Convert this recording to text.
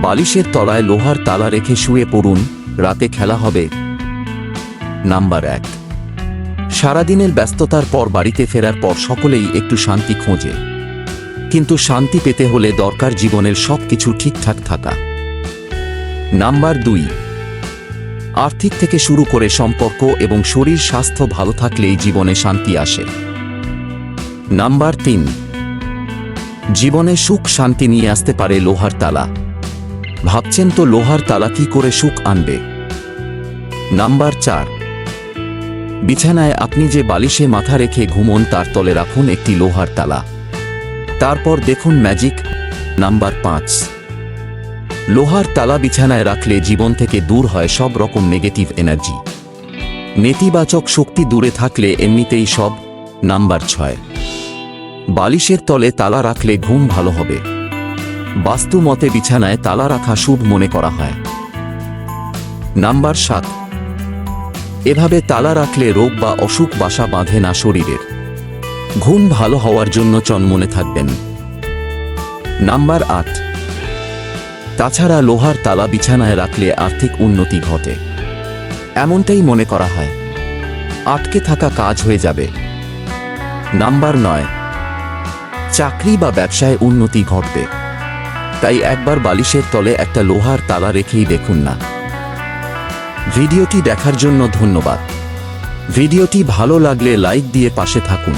বালিশের তলায় লোহার তালা রেখে শুয়ে পড়ুন, রাতে খেলা হবে। নাম্বার 1, সারাদিনের ব্যস্ততার পর বাড়িতে ফেরার পর সকলেই একটু শান্তি খোঁজে, কিন্তু শান্তি পেতে হলে দরকার জীবনের সবকিছু ঠিকঠাক থাকা। নাম্বার 2, আর্থিক থেকে শুরু করে সম্পর্ক এবং শরীর স্বাস্থ্য ভালো থাকলেই জীবনে শান্তি আসে। নাম্বার 3, জীবনে সুখ শান্তি নিয়ে আসতে পারে লোহার তালা। ভাবছেন তো লোহার তালা কি করে সুখ আনবে? নাম্বার 4, বিছানায় আপনি যে বালিশে মাথা রেখে ঘুমোন তার তলে রাখুন একটি লোহার তালা, তারপর দেখুন ম্যাজিক। নাম্বার 5, লোহার তালা বিছানায় রাখলে জীবন থেকে দূর হয় সব রকম নেগেটিভ এনার্জি, নেতিবাচক শক্তি দূরে থাকলে এমনিতেই সব। নাম্বার 6, বালিশের তলে তালা রাখলে ঘুম ভালো হবে। বাস্তু মতে বিছানায় তালা রাখা শুভ মনে করা হয়। নাম্বার 7, এভাবে তালা রাখলে রোগ বা অসুখ বাসা বাঁধে না শরীরের। ঘুম ভালো হওয়ার জন্য চনমনে থাকবেন। নাম্বার 8, তাছাড়া লোহার তালা বিছানায় রাখলে আর্থিক উন্নতি ঘটে, এমনটাই মনে করা হয়। আটকে থাকা কাজ হয়ে যাবে। নাম্বার 9, চাকরি বা ব্যবসায় উন্নতি ঘটবে। তাই একবার বালিশের তলে একটা লোহার তালা রেখেই দেখুন না। ভিডিওটি দেখার জন্য ধন্যবাদ। ভিডিওটি ভালো লাগলে লাইক দিয়ে পাশে থাকুন।